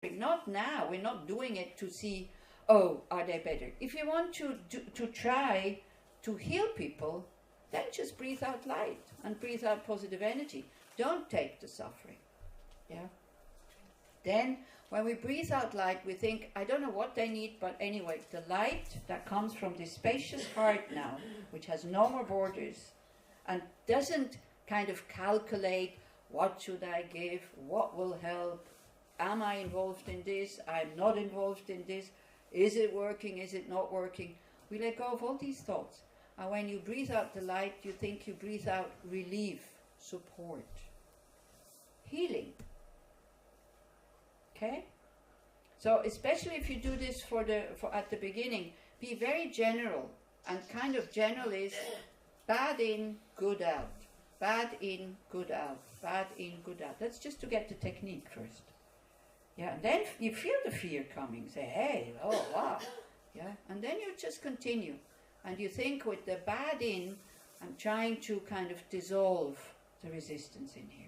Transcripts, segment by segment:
Not now. We're not doing it to see, oh, are they better? If you want to try to heal people, then just breathe out light and breathe out positive energy. Don't take the suffering. Yeah. Then, when we breathe out light, we think, I don't know what they need, but anyway, the light that comes from this spacious heart now, which has no more borders, and doesn't kind of calculate, what should I give, what will help, am I involved in this, I'm not involved in this, is it working, is it not working? We let go of all these thoughts. And when you breathe out the light, you think you breathe out relief, support, healing. Okay? So especially if you do this for at the beginning, be very general. And kind of general is bad in, good out. Bad in, good out. Bad in, good out. That's just to get the technique first. Yeah, and then you feel the fear coming. Say, hey, oh, wow. Yeah, and then you just continue. And you think with the bad in, I'm trying to kind of dissolve the resistance in here.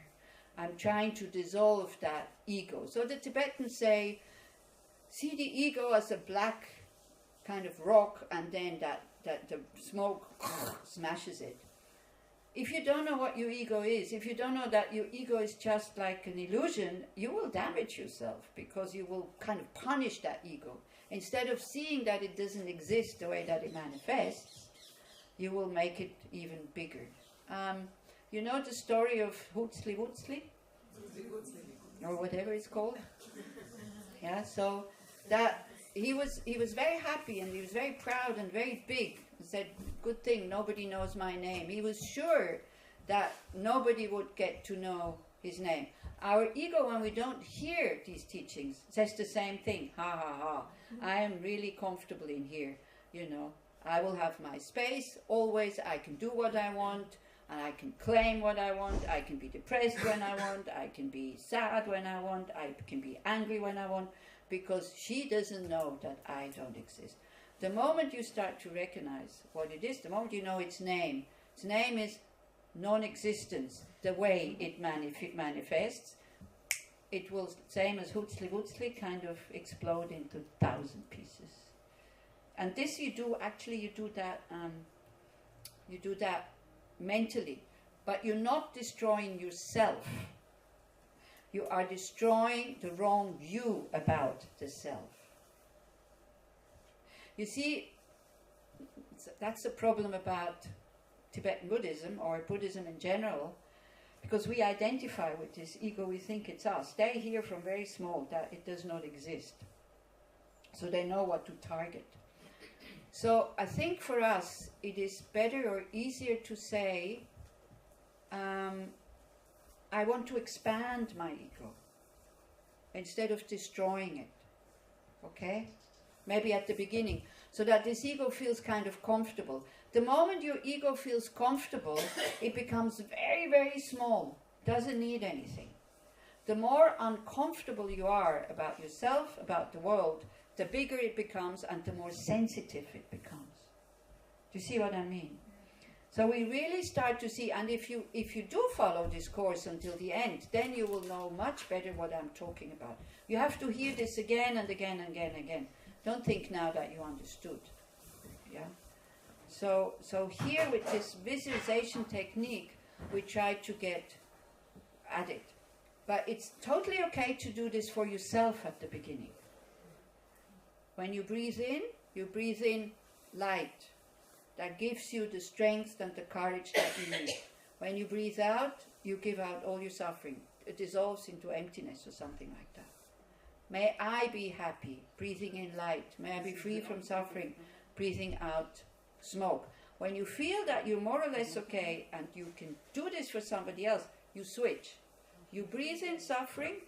I'm trying to dissolve that ego. So the Tibetans say, see the ego as a black kind of rock, and then that the smoke smashes it. If you don't know what your ego is, if you don't know that your ego is just like an illusion, you will damage yourself, because you will kind of punish that ego. Instead of seeing that it doesn't exist the way that it manifests, you will make it even bigger. You know the story of Hutzli Wutzli? Or whatever it's called? Yeah, so that he was very happy, and he was very proud and very big. He said, good thing, nobody knows my name. He was sure that nobody would get to know his name. Our ego, when we don't hear these teachings, says the same thing. Ha ha ha. I am really comfortable in here. You know, I will have my space always. I can do what I want. And I can claim what I want. I can be depressed when I want. I can be sad when I want. I can be angry when I want. Because she doesn't know that I don't exist. The moment you start to recognize what it is, the moment you know its name is non-existence, the way it manifests, it will, same as Hutzli Wutzli, kind of explode into 1,000 pieces. And this you do that mentally, but you're not destroying yourself. You are destroying the wrong view about the self. You see, that's the problem about Tibetan Buddhism, or Buddhism in general, because we identify with this ego, we think it's us. They hear from very small that it does not exist. So they know what to target. So I think for us, it is better or easier to say, I want to expand my ego, instead of destroying it. Okay? Maybe at the beginning, so that this ego feels kind of comfortable. The moment your ego feels comfortable, it becomes very, very small. Doesn't need anything. The more uncomfortable you are about yourself, about the world, the bigger it becomes and the more sensitive it becomes. Do you see what I mean? So we really start to see, and if you do follow this course until the end, then you will know much better what I'm talking about. You have to hear this again and again and again and again. Don't think now that you understood. Yeah. So here with this visualization technique, we try to get at it. But it's totally okay to do this for yourself at the beginning. When you breathe in light. That gives you the strength and the courage that you need. When you breathe out, you give out all your suffering. It dissolves into emptiness or something like that. May I be happy, breathing in light. May I be free from suffering, breathing out smoke. When you feel that you're more or less okay and you can do this for somebody else, you switch. You breathe in suffering,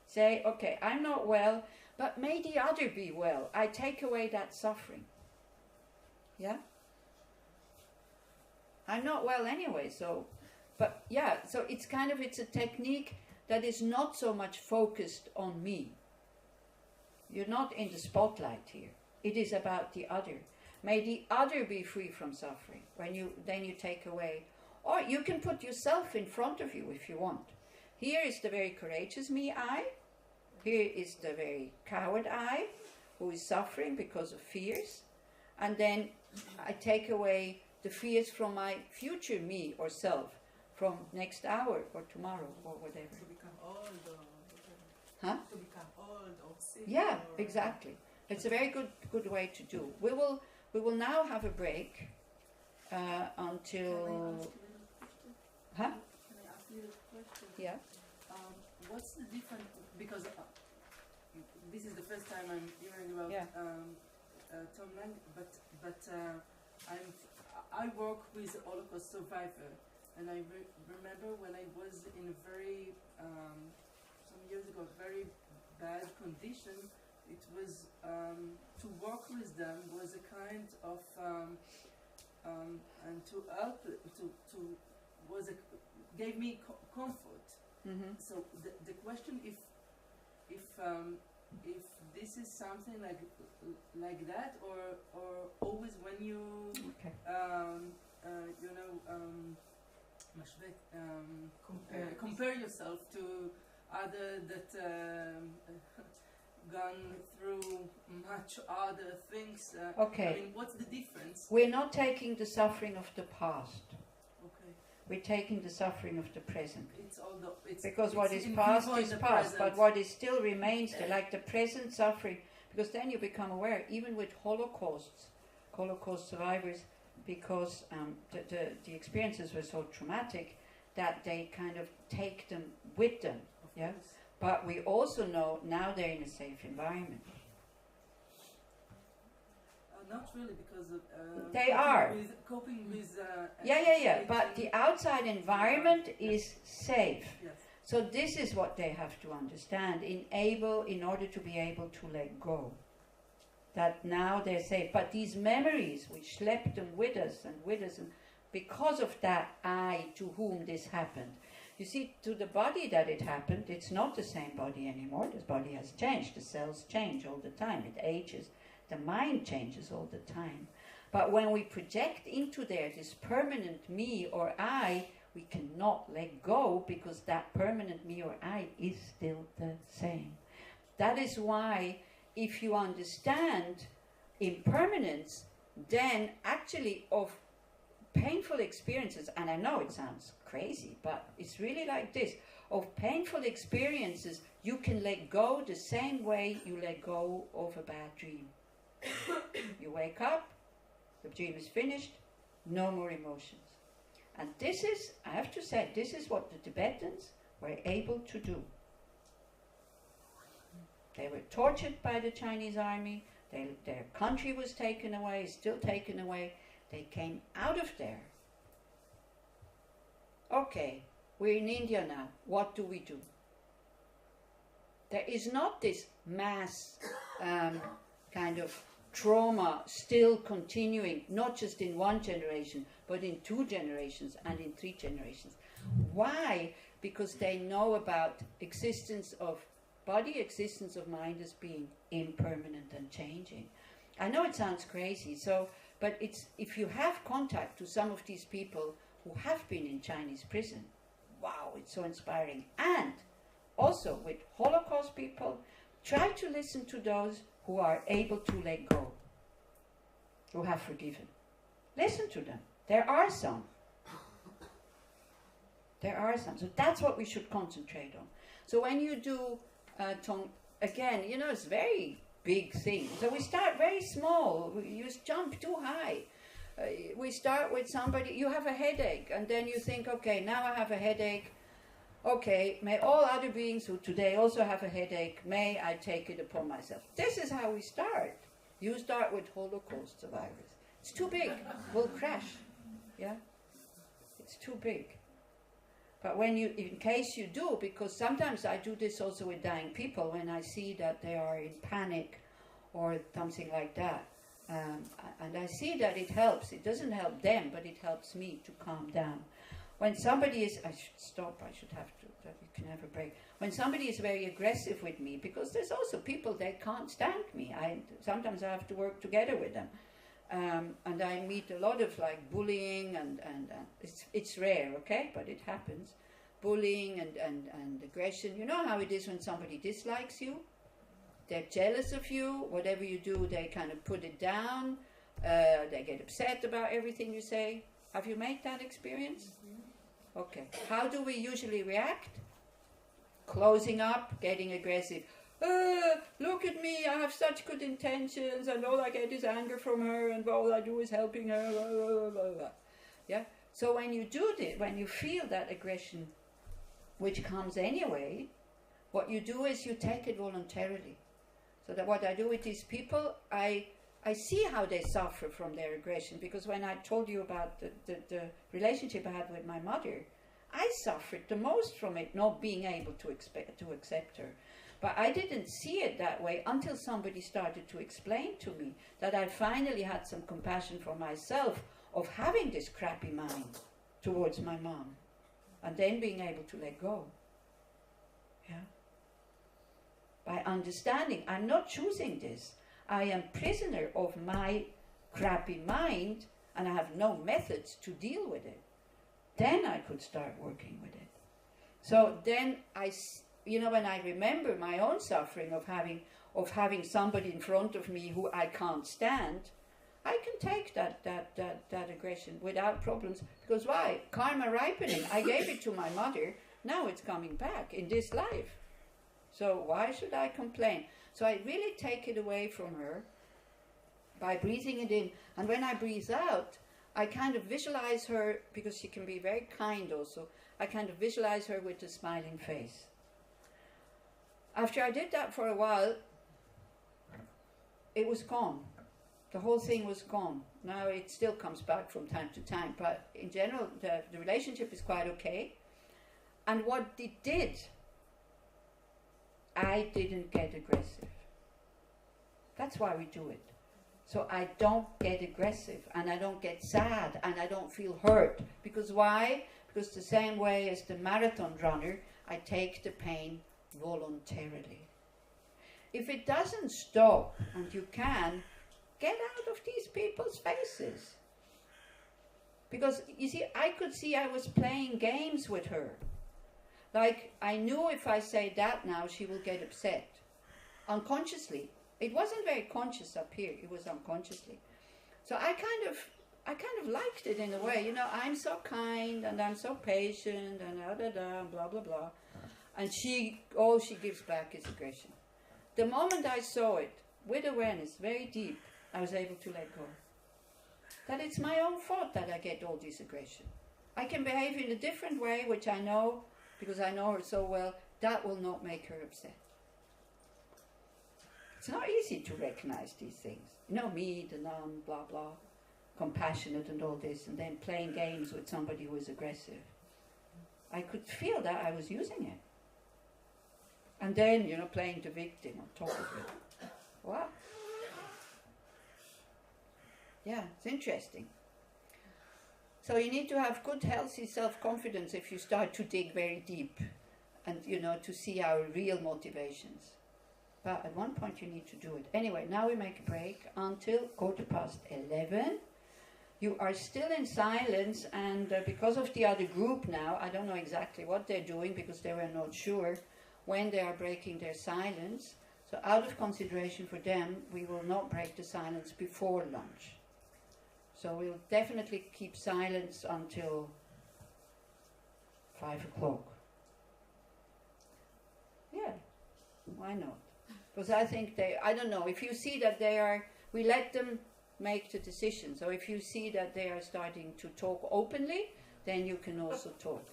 say, okay, I'm not well, but may the other be well. I take away that suffering. Yeah? I'm not well anyway, so it's a technique that is not so much focused on me. You're not in the spotlight here. It is about the other. May the other be free from suffering. Then you take away, or you can put yourself in front of you if you want. Here is the very courageous me, I. Here is the very coward I, who is suffering because of fears, and then I take away the fears from my future me or self, from next hour or tomorrow or whatever. To become old or whatever. Huh? To become old or sick. Yeah, or, exactly. It's a very good way to do. We will now have a break until. Huh? Can I ask you a question? Yeah. What's the difference? Because this is the first time I'm hearing about Tom Lang, but I work with Holocaust survivor, and I remember when I was in a very some years ago very bad condition. It was to work with them was a kind of and to help to was a, gave me comfort. Mm-hmm. So the question if this is something like that or always when you compare yourself to other that gone through much other things. Okay. I mean, what's the difference? We're not taking the suffering of the past. Okay. We're taking the suffering of the present. Because it's what is past is past, but what is still remains there, like the present suffering, because then you become aware, even with Holocaust survivors, because the experiences were so traumatic that they kind of take them with them. Yeah. But we also know now they're in a safe environment. Not really, because they are coping with. Yeah. But the outside environment is safe. Yes. So this is what they have to understand in order to be able to let go. That now they're safe. But these memories which slept them with us, and because of that I to whom this happened. You see, to the body that it happened, it's not the same body anymore. This body has changed. The cells change all the time. It ages. The mind changes all the time. But when we project into there this permanent me or I, we cannot let go because that permanent me or I is still the same. That is why if you understand impermanence, then actually of painful experiences, and I know it sounds crazy, but it's really like this, of painful experiences, you can let go the same way you let go of a bad dream. You wake up, the dream is finished, no more emotions. And this is, I have to say, this is what the Tibetans were able to do. They were tortured by the Chinese army, their country was taken away, still taken away. They came out of there. Okay, we're in India now. What do we do? There is not this mass kind of trauma still continuing, not just in one generation, but in 2 generations and in 3 generations. Why? Because they know about existence of body, existence of mind as being impermanent and changing. I know it sounds crazy, but it's, if you have contact to some of these people who have been in Chinese prison, wow, it's so inspiring. And also with Holocaust people, try to listen to those who are able to let go, who have forgiven. Listen to them. There are some. There are some. So that's what we should concentrate on. So when you do Tong, again, it's very big thing. So we start very small. You jump too high. We start with somebody, you have a headache, and then you think, okay, now I have a headache. Okay, may all other beings who today also have a headache, may I take it upon myself. This is how we start. You start with Holocaust survivors. It's too big. We'll crash. Yeah? It's too big. But when you, in case you do, because sometimes I do this also with dying people, when I see that they are in panic or something like that, and I see that it helps. It doesn't help them, but it helps me to calm down. When somebody is, I should stop, I should have to, that we can have a break. When somebody is very aggressive with me, because there's also people that can't stand me. Sometimes I have to work together with them. And I meet a lot of like bullying and it's rare, okay, but it happens. bullying and aggression. You know how it is when somebody dislikes you? They're jealous of you. Whatever you do, they kind of put it down. They get upset about everything you say. Have you made that experience? Mm-hmm. Okay. How do we usually react? Closing up, getting aggressive. Look at me, I have such good intentions, and all I get is anger from her, and all I do is helping her. Blah, blah, blah. Yeah. So when you do this, when you feel that aggression, which comes anyway, what you do is you take it voluntarily. So that what I do with these people, I see how they suffer from their aggression, because when I told you about the relationship I had with my mother, I suffered the most from it, not being able to accept her. But I didn't see it that way until somebody started to explain to me that I finally had some compassion for myself of having this crappy mind towards my mom, and then being able to let go. Yeah. By understanding, I'm not choosing this. I am prisoner of my crappy mind, and I have no methods to deal with it. Then I could start working with it. So then when I remember my own suffering of having somebody in front of me who I can't stand, I can take that aggression without problems. Because why? Karma ripening. I gave it to my mother. Now it's coming back in this life. So why should I complain? So I really take it away from her by breathing it in. And when I breathe out, I kind of visualize her, because she can be very kind also, I kind of visualize her with a smiling face. After I did that for a while, it was gone. The whole thing was gone. Now it still comes back from time to time, but in general the relationship is quite okay. And what it did, I didn't get aggressive. That's why we do it. So I don't get aggressive, and I don't get sad, and I don't feel hurt. Because why? Because the same way as the marathon runner, I take the pain voluntarily. If it doesn't stop, and you can, get out of these people's faces. Because, you see, I could see I was playing games with her. Like, I knew if I say that now, she will get upset. Unconsciously. It wasn't very conscious up here, it was unconsciously. So I kind of liked it in a way. You know, I'm so kind, and I'm so patient, and blah, blah, blah. And all she gives back is aggression. The moment I saw it, with awareness, very deep, I was able to let go. That it's my own fault that I get all this aggression. I can behave in a different way, which I know, because I know her so well, that will not make her upset. It's not easy to recognize these things. You know, me, the nun, blah, blah, compassionate and all this, and then playing games with somebody who is aggressive. I could feel that I was using it. And then, you know, playing the victim on top of it. Wow. Yeah, it's interesting. So you need to have good, healthy self-confidence if you start to dig very deep and, you know, to see our real motivations. But at one point you need to do it. Anyway, now we make a break until 11:15. You are still in silence, and because of the other group now, I don't know exactly what they're doing because they were not sure when they are breaking their silence. So out of consideration for them, we will not break the silence before lunch. So we'll definitely keep silence until 5 o'clock. Yeah, why not? Because I think I don't know, if you see that we let them make the decision. So if you see that they are starting to talk openly, then you can also talk.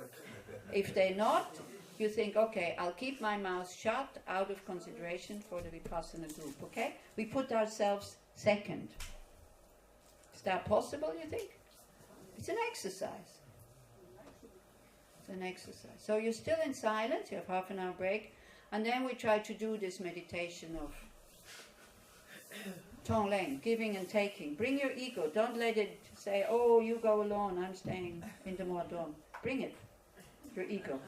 If they're not, you think, okay, I'll keep my mouth shut out of consideration for the Vipassana group, okay? We put ourselves second. Is that possible, you think? It's an exercise. It's an exercise. So you're still in silence, you have half an hour break, and then we try to do this meditation of Tonglen, giving and taking. Bring your ego. Don't let it say, oh, you go alone, I'm staying in the Modon. Bring it, your ego.